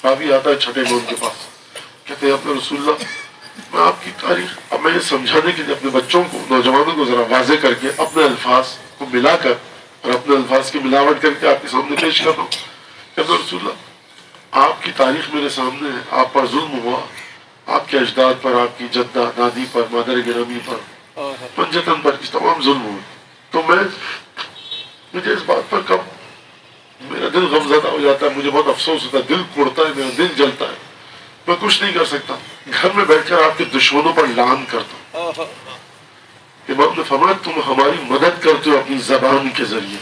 راوی آتا ہے چھٹے امام کے پاس، کہتے ہیں اپنے رسول اللہ میں آپ کی تاریخ، اب میں یہ سمجھانے کے لیے اپنے بچوں کو، نوجوانوں کو ذرا واضح کر کے اپنے الفاظ کو ملا کر اور اپنے الفاظ کی ملاوٹ کر کے آپ کے سامنے پیش کر رہا ہوں. کہتے ہیں رسول اللہ آپ کی تاریخ میرے سامنے ہے، آپ پر ظلم ہوا، آپ کے اجداد پر، آپ کی جدہ دادی پر، مادر گرامی پر، پنجتن پر تمام ظلم ہوئے. تو مجھے اس بات پر کب میرا دل غمزدہ ہو جاتا ہے، مجھے بہت افسوس ہوتا ہے، دل کوڑتا ہے، میرا دل جلتا ہے. میں کچھ نہیں کر سکتا، گھر میں بیٹھ کر آپ کے دشمنوں پر لعن کرتا ہوں. امام نے فرمایا تم ہماری مدد کرتے ہو اپنی زبان کے ذریعے.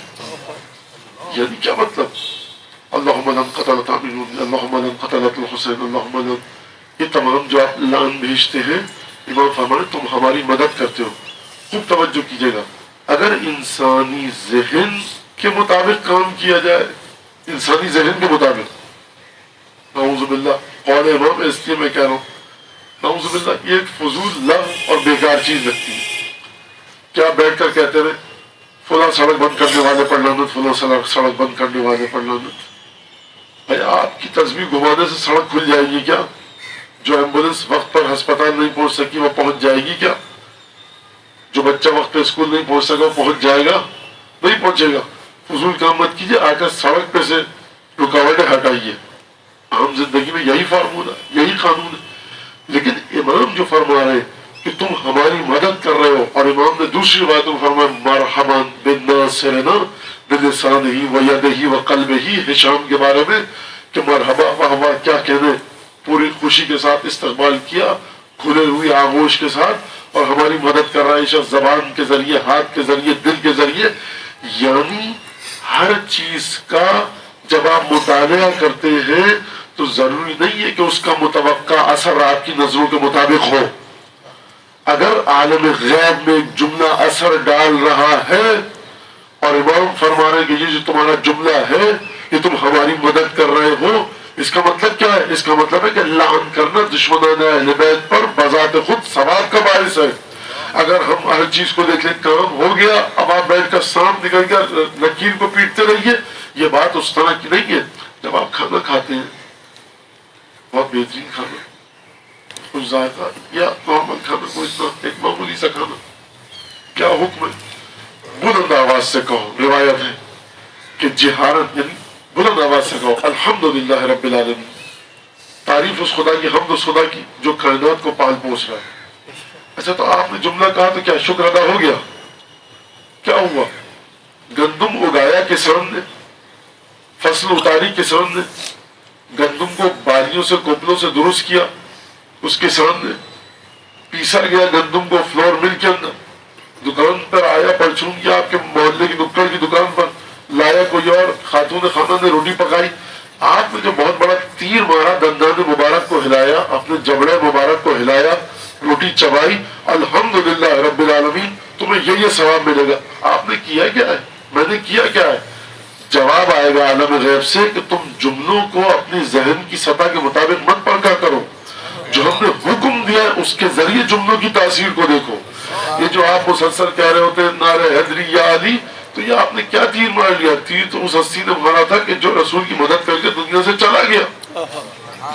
یعنی کیا مطلب؟ اللہم من قتلت عمین، اللہم من قتلت الحسین، اللہم من، یہ تمام جو آپ لعن بھیجتے ہیں، امام فرمایا تم ہماری مدد کرتے ہو. خوب توجہ کیجیے گا، اگر انسانی ذہن کے مطابق کام کیا جائے، انسانی ذہن کے مطابق، نعوذ باللہ، قول امام اس لیے میں کہہ رہا ہوں نعوذ باللہ، یہ ایک فضول لفظ اور بیکار چیز لگتی ہے. کیا بیٹھ کر کہتے رہے فلاں سڑک بند کرنے والے پر لعنت، فلاں سڑک بند کرنے والے پر لعنت. بھائی آپ کی تسبیح گھمانے سے سڑک کھل جائے گی کیا؟ جو ایمبولنس وقت پر ہسپتال نہیں پہنچ سکی وہ پہنچ جائے گی کیا؟ جو بچہ وقت پہ اسکول نہیں پہنچ سکا وہ پہنچ جائے گا؟ نہیں پہنچے گا. فضول کام مت کیجیے، آ کر سڑک پہ سے رکاوٹیں ہٹائیے. عام زندگی میں یہی فارمولہ، یہی قانون ہے. لیکن امام جو فرما رہے کہ تم ہماری مدد کر رہے ہو، اور امام نے دوسری بات میں فرمایا مرحبا بالناصرنا بلسانہ ویدہ وقلبہ، ہشام کے بارے میں کہ مرحبا، واہ واہ، کیا کہنے، پوری خوشی کے ساتھ استقبال کیا، کھلے ہوئی آغوش کے ساتھ، اور ہماری مدد کر رہا ہے شخص زبان کے ذریعے، ہاتھ کے ذریعے، دل کے ذریعے. یعنی ہر چیز کا جب آپ مطالعہ کرتے ہیں تو ضروری نہیں ہے کہ اس کا متوقع اثر آپ کی نظروں کے مطابق ہو. اگر عالم غیب میں ایک جملہ اثر ڈال رہا ہے اور امام فرما رہے ہیں کہ یہ جو تمہارا جملہ ہے یہ تم ہماری مدد کر رہے ہو، اس کا مطلب کیا ہے؟ اس کا مطلب ہے کہ لعن کرنا دشمنان اہل بیت پر بذات خود ثواب کا باعث ہے. اگر ہم ہر چیز کو دیکھ لیں کام ہو گیا، اب آپ بیٹھ کر سانپ نکل کر لکیر کو پیٹتے رہیے، یہ بات اس طرح کی نہیں ہے. جب آپ کھانا کھاتے ہیں، بہت بہترین کھانا، کچھ ذائقہ، یا نارمل کھانا، کوئی ایک معمولی سا کھانا، کیا حکم ہے؟ بلند آواز سے کہو. روایت ہے کہ جہارت، یعنی بلند آواز سے کہو الحمدللہ رب العالمین، تعریف اس خدا کی، حمد اس خدا کی جو کائنات کو پال پوس رہا ہے. اچھا تو آپ نے جملہ کہا تو کیا شکر ادا ہو گیا؟ کیا ہوا؟ گندم اگایا کسان نے، فصل اتاری کسان نے، گندم کو بالیوں سے، کوپلوں سے درست کیا اس کسان نے، پیسا گیا گندم کو فلور مل کے اندر، دکان پر آیا، پرچون کیا آپ کے محلے کی نکڑ کی دکان پر، لایا کوئی اور خاتون خانہ نے روٹی پکائی. آپ نے جو بہت بڑا تیر مارا، دندان مبارک کو ہلایا، اپنے جبڑے مبارک کو ہلایا، روٹی چبائی، الحمدللہ رب العالمین، تمہیں یہ ثواب ملے گا. آپ نے کیا کیا ہے؟ میں نے کیا کیا ہے؟ جواب آئے گا عالم غیب سے کہ تم جملوں کو اپنی ذہن کی سطح کے مطابق مت پڑھا کرو، جو ہم نے حکم دیا ہے اس کے ذریعے جملوں کی تاثیر کو دیکھو. یہ جو آپ مسلسل کہہ رہے ہوتے ہیں نعرہ حیدری یا علی، تو یہ آپ نے کیا تیر مار لیا؟ تیر تو اس ہستی نے مارا تھا کہ جو رسول کی مدد کر کے دنیا سے چلا گیا.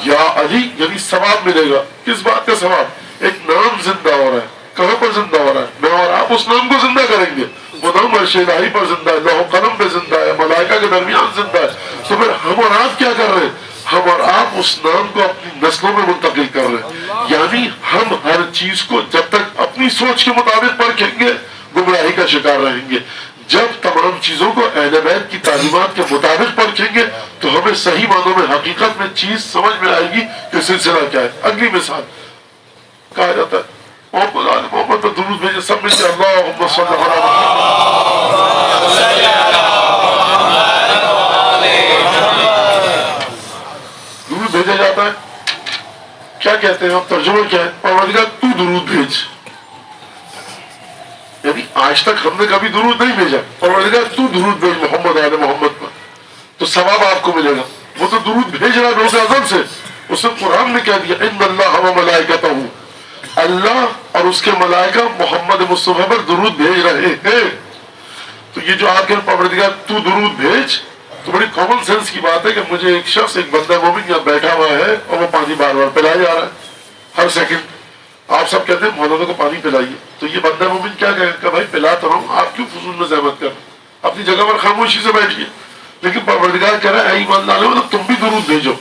یا علی یعنی ثواب ملے گا. کس بات کا ثواب؟ ایک نام زندہ ہو رہا ہے. کہاں پر زندہ ہو رہا ہے؟ میں اور آپ اس نام کو زندہ کریں گے. وہ نام عرش الہی پر زندہ ہے، لوح قلم پہ زندہ ہے، ملائکہ کے درمیان زندہ ہے. تو پھر ہم اور آپ کیا کر رہے ہیں؟ ہم اور آپ اس نام کو اپنی نسلوں میں منتقل کر رہے ہیں. یعنی ہم ہر چیز کو جب تک اپنی سوچ کے مطابق پرکھیں گے گمراہی کا شکار رہیں گے. جب تمام چیزوں کو اہل بیت کی تعلیمات کے مطابق پرکھیں گے تو ہمیں صحیح معنوں میں حقیقت میں چیز سمجھ میں آئے گی کہ سلسلہ کیا ہے. اگلی مثال کہا جاتا ہے محمد آل محمد پر درود بھیجے، سب مل کے اللہم صلی علی درود بھیجا جاتا ہے. کیا کہتے ہیں آپ؟ ترجمہ کیا ہے؟ پروردگار تو درود بھیج. یعنی آج تک ہم نے کبھی درود نہیں بھیجا، پروردگار تو درود بھیج محمد آل محمد پر، تو ثواب آپ کو ملے گا. وہ تو درود بھیج رہا روز ازل سے. اس نے قرآن میں کہہ دیا ان اللہ و ملائکتہ، اللہ اور اس کے ملائکہ محمد مصطفیٰ پر درود بھیج رہے ہیں. تو یہ جو آپ کے پروردگار تو درود بھیج، تو بڑی کامن سینس کی بات ہے کہ مجھے ایک شخص، ایک بندہ مومن یہاں بیٹھا ہوا ہے اور وہ پانی بار بار پلایا جا رہا ہے ہر سیکنڈ. آپ سب کہتے ہیں مولانا کو پانی پلائیے, تو یہ بندہ مومن کیا کہے گا, بھائی پلا تو رہا ہوں, آپ کیوں فضول میں زحمت کر رہے ہیں, اپنی جگہ پر خاموشی سے بیٹھیے. لیکن پروردگار کہہ رہا ہے اے ایمان والو مطلب تم بھی درود بھیجو.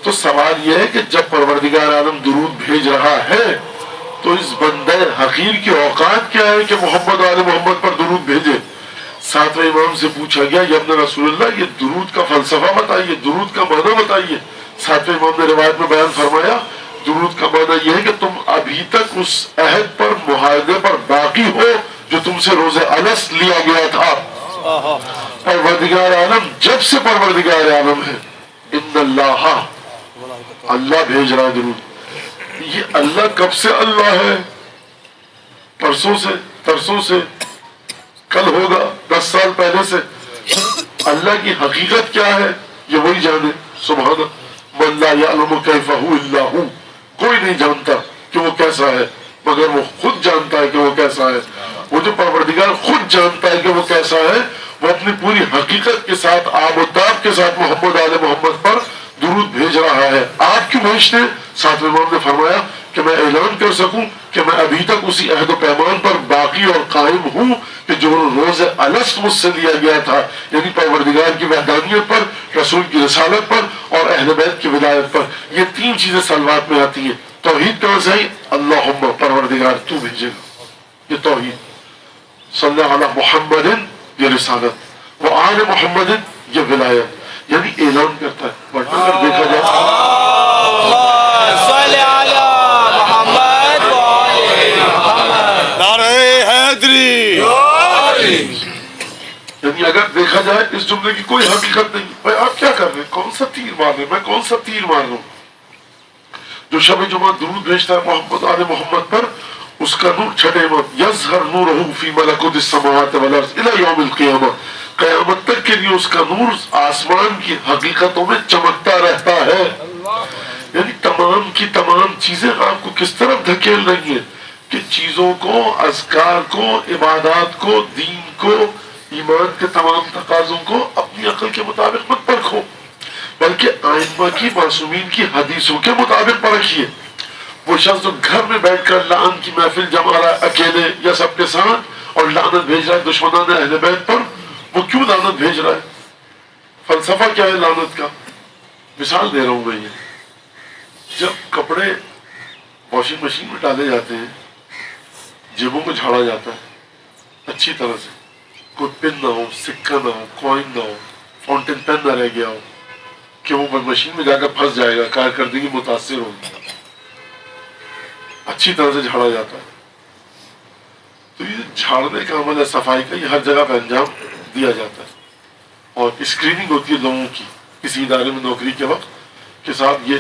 تو سوال یہ ہے کہ جب پروردگار عالم درود بھیج رہا ہے تو اس بندہ حقیر کی اوقات کیا ہے کہ محمد و آل محمد پر درود بھیجے. ساتویں امام سے پوچھا گیا یا ابن رسول اللہ یہ درود کا فلسفہ بتائیے, درود کا معنی بتائیے. ساتویں امام نے روایت میں بیان فرمایا درود کا معنی یہ ہے کہ تم ابھی تک اس عہد پر معاہدے پر باقی ہو جو تم سے روز الست لیا گیا تھا. پروردگار عالم جب سے پروردگار عالم ہے, ان اللہ, اللہ بھیج رہا ہے درود. یہ اللہ کب سے اللہ ہے, پرسوں سے, ترسوں سے, کل ہوگا, 10 سال پہلے سے. اللہ کی حقیقت کیا ہے یہ وہی جانے. سبحان من لا یعلم کیف هو الا هو, کوئی نہیں جانتا کہ وہ کیسا ہے مگر وہ خود جانتا ہے کہ وہ کیسا ہے. وہ جو پروردگار خود جانتا ہے کہ وہ کیسا ہے, وہ اپنی پوری حقیقت کے ساتھ آب و تاب کے ساتھ محمد آل محمد پر درود بھیج رہا ہے. آپ کیوں بھیجتے ہیں؟ ساتویں امام نے فرمایا کہ میں اعلان کر سکوں کہ میں ابھی تک اسی عہد و پیمان پر باقی اور قائم ہوں کہ جو روز الست مجھ سے لیا گیا تھا, یعنی پروردگار کی وحدانیت پر, رسول کی رسالت پر اور اہل بیت کی ولایت پر. یہ 3 چیزیں سلوات میں آتی ہیں. توحید کہاں سے آئی؟ اللہم, پروردگار تو بھیجے گا, یہ توحید. صلی اللہ علی محمد, یہ رسالت, وہ آل محمد, یہ ولایت. یعنی اعلان کرتا ہے. ورنہ اگر دیکھا جائے صلی علی محمد نعرہ حیدری, یعنی اگر دیکھا جائے اس جملے کی کوئی حقیقت نہیں. بھائی آپ کیا کر رہے ہیں, کون سا تیر مار رہے ہیں, میں کون سا تیر مار رہا ہوں. جو شب جمعہ درود بھیجتا ہے محمد آل محمد پر, اس کا نور چھٹے امام یظہر نورہ فی ملکوت السماوات والارض الی یوم القیامہ, قیامت تک کے لیے اس کا نور آسمان کی حقیقتوں میں چمکتا رہتا ہے. یعنی تمام کی تمام چیزیں آپ کو کس طرف دھکیل رہی ہیں کہ چیزوں کو, اذکار کو, عبادات کو, دین کو, ایمان کے تمام تقاضوں کو اپنی عقل کے مطابق مت پرکھو, بلکہ ائمہ کی معصومین کی حدیثوں کے مطابق پرکھیے. وہ شخص جو گھر میں بیٹھ کر لعن کی محفل جما رہا ہے اکیلے یا سب کے ساتھ اور لعنت بھیج رہا ہے دشمنان اہل بیت پر, وہ کیوں لعنت بھیج رہا ہے؟ فلسفہ کیا ہے لعنت کا؟ مثال دے رہا ہوں میں. یہ جب کپڑے واشنگ مشین میں ڈالے جاتے ہیں, جیبوں کو جھاڑا جاتا ہے اچھی طرح سے, کوئی پن نہ ہو, سکہ نہ ہو, کوئن نہ ہو, فاؤنٹین پین نہ رہ گیا ہو کہ وہ مشین میں جا کر پھنس جائے گا, کارکردگی متاثر ہوگی. اچھی طرح سے جھاڑا جاتا ہے. تو یہ جھاڑنے کا عمل ہے, صفائی کا, یہ ہر جگہ پہ انجام دیا جاتا ہے. اور اسکریننگ ہوتی ہے لوگوں کی کسی ادارے میں نوکری کے وقت کہ صاحب یہ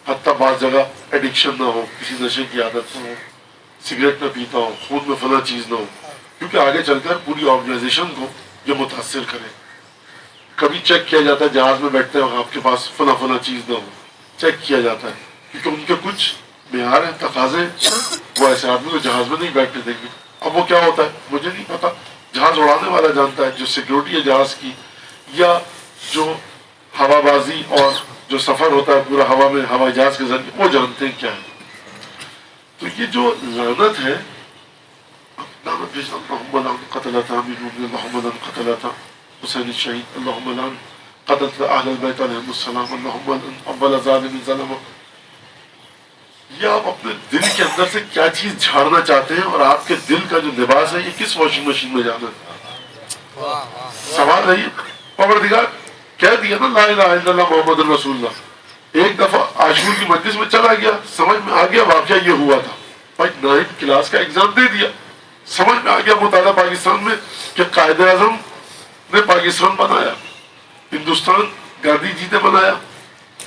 حتیٰ بعض جگہ ایڈکشن نہ ہو, کسی نشے کی عادت نہ ہو, سگریٹ نہ پیتا ہو, خون میں فلاں چیز نہ ہو, کیونکہ آگے چل کر پوری آرگنائزیشن کو یہ متاثر کرے. کبھی چیک کیا جاتا ہے جہاز میں بیٹھتے ہیں آپ کے پاس فلاں فلاں چیز نہ ہو, چیک کیا جاتا ہے کیونکہ ان کے کچھ معیار ہیں, تقاضے. وہ ایسے آدمی کو جہاز میں نہیں بیٹھنے دیں گے. اب وہ کیا ہوتا ہے مجھے نہیں پتا, جہاز اڑانے والا جانتا ہے, جو سیکیورٹی ہے جہاز کی, یا جو ہوا بازی اور جو سفر ہوتا ہے پورا ہوا میں ہوائی جہاز کے ذریعے, وہ جانتے ہیں کیا ہے. تو یہ جو لعنت ہے, لعنت بھیجنا, اللہم لعن قتلۃ امیر المؤمنین, اللہم لعن قتلۃ حسین الشہید, اللہم لعن قتلۃ اہل البیت علیہم السلام, اللہم لعن اول ظالم ظلم. یہ آپ اپنے دل کے اندر سے کیا چیز جھاڑنا چاہتے ہیں, اور آپ کے دل کا جو لباس ہے یہ کس واشنگ مشین میں جانا ہے؟ سوال ہے یہ. پروردگار کہہ دیا نا لا الہ الا اللہ محمد رسول اللہ. ایک دفعہ عاشور کی مجلس میں چلا گیا, سمجھ میں آ گیا واقعہ یہ ہوا تھا. بھائی 9th کلاس کا ایگزام دے دیا, سمجھ میں آ گیا مطالعہ پاکستان میں کہ قائد اعظم نے پاکستان بنایا, ہندوستان گاندھی جی نے بنایا,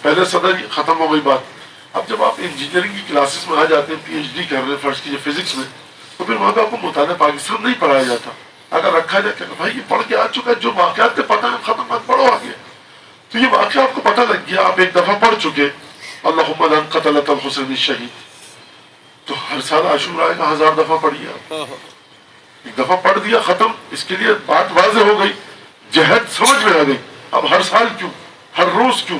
پہلے صدر, ختم ہو گئی بات. اب جب آپ انجینئرنگ کی کلاسز میں آ جاتے ہیں, پی ایچ ڈی کر رہے ہیں فرض کیجیے فزکس میں, تو پھر وہاں پہ آپ کو مطالعہ پاکستان نہیں پڑھایا جاتا. اگر رکھا جائے کہ بھائی یہ پڑھ کے آ چکا ہے, جو واقعات پتہ ہے ختم مت پڑھو آگے. تو یہ واقعہ آپ کو پتہ لگ گیا, آپ ایک دفعہ پڑھ چکے اللہم لعن قتلۃ الحسین الشہید, تو ہر سال عاشور آئے گا 1000 دفعہ پڑھیے آپ. ایک دفعہ پڑھ دیا ختم, اس کے لیے بات واضح ہو گئی, جہد سمجھ میں آ گئی. اب ہر سال کیوں, ہر روز کیوں,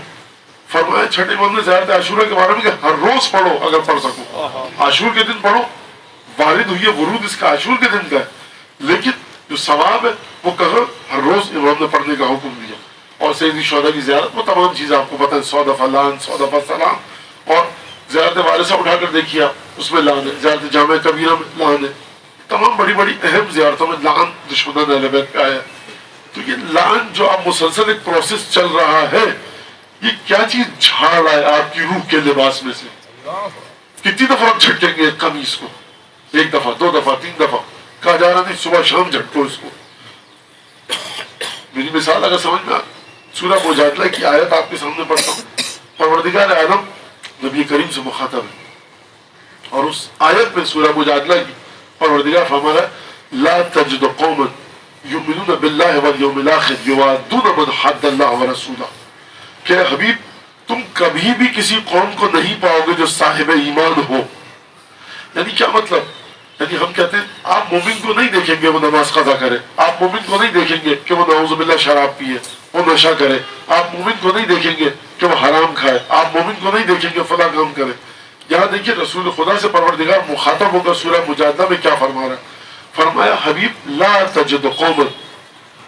فرمایا چھٹے امام نے زیارت عاشورہ کے بارے میں کہ ہر روز پڑھو اگر پڑھ سکو، عاشور کے دن پڑھو، وارد ہوئی ہے ورود اس کا عاشور کے دن کا ہے، لیکن جو ثواب ہے وہ کہاں ہر روز امام نے پڑھنے کا حکم دیا۔ اور سیدی شہداء کی زیارت، وہ تمام چیزیں آپ کو پتہ ہے، 100 دفعہ لعن، 100 دفعہ سلام، اور زیارت وارثہ اٹھا کر دیکھیے آپ، اس میں لعن ہے، زیارت جامع کبیرہ میں لعن ہے، تمام بڑی بڑی اہم زیارتوں میں لعن دشمنان اہل بیت کا آیا۔ تو یہ لعن جو اب مسلسل ایک پروسیس چل رہا ہے، یہ کیا چیز جھاڑ رہا ہے آپ کی روح کے لباس میں سے؟ کتنی دفعہ آپ جھٹکیں گے ایک قمیص کو؟ 1 دفعہ، 2 دفعہ، 3 دفعہ، کہا جا رہا نہیں صبح شام جھٹکو اس کو۔ میری مثال اگر سمجھ میں سورہ مجادلہ کی آیت آپ کے سامنے پڑھتا ہوں، پروردگار عالم نبی کریم سے مخاطب ہے، اور اس آیت میں سورہ مجادلہ کی پروردگار فرما رہا ہے لا تجد قوما یؤمنون باللہ والیوم الاخر یوادون من حد اللہ ورسولہ، کہ حبیب تم کبھی بھی کسی قوم کو نہیں پاؤ گے جو صاحب ایمان ہو۔ یعنی کیا مطلب؟ یعنی ہم کہتے ہیں آپ مومن کو نہیں دیکھیں گے وہ نماز قضا کرے، آپ مومن کو نہیں دیکھیں گے کہ وہ نعوذ باللہ شراب پیے، وہ نشہ کرے، آپ مومن کو نہیں دیکھیں گے کہ وہ حرام کھائے، آپ مومن کو نہیں دیکھیں گے فلاں کام کرے۔ یہاں دیکھیے رسول خدا سے پروردگار مخاطب ہوگا سورہ مجادلہ میں کیا فرما رہا ہے؟ فرمایا حبیب لا تجد قوما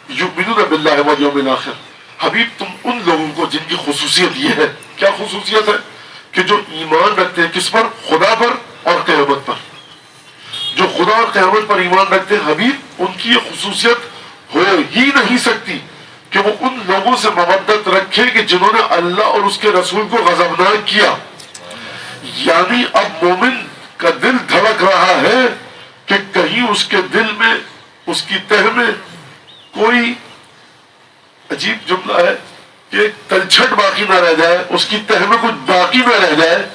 یؤمنون باللہ والیوم الاخر، حبیب تم ان لوگوں کو جن کی خصوصیت یہ ہے، کیا خصوصیت ہے؟ کہ جو ایمان رکھتے ہیں کس پر؟ خدا پر اور قیامت پر۔ جو خدا اور قیامت پر ایمان رکھتے ہیں حبیب، ان کی یہ خصوصیت ہو ہی نہیں سکتی کہ وہ ان لوگوں سے مودت رکھے کہ جنہوں نے اللہ اور اس کے رسول کو غضبناک کیا۔ یعنی اب مومن کا دل دھڑک رہا ہے کہ کہیں اس کے دل میں، اس کی تہ میں کوئی عجیب جملہ ہے کہ تلچھٹ باقی نہ رہ جائے، اس کی تہ میں کچھ باقی نہ رہ جائے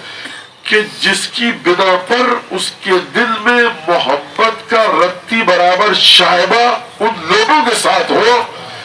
کہ جس کی بنا پر اس کے دل میں محبت کا رتی برابر شائبہ ان لوگوں کے ساتھ ہو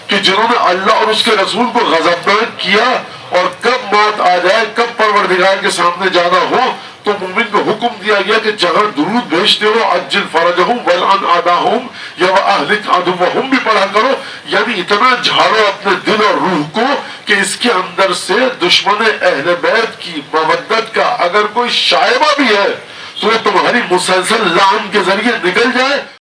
کہ جنہوں نے اللہ اور اس کے رسول کو غضبناک کیا، اور کب موت آ جائے، کب پروردگار کے سامنے جانا ہو تو مومن کو حکم دیا گیا کہ جہاں درود بھیجتے ہو عجل فرجہم ولعن اعداہم یا واہلک عدوہم بھی پڑھا کرو۔ یعنی اتنا جھاڑو اپنے دل اور روح کو کہ اس کے اندر سے دشمن اہل بیت کی مودت کا اگر کوئی شائبہ بھی ہے تو یہ تمہاری مسلسل لعن کے ذریعے نکل جائے۔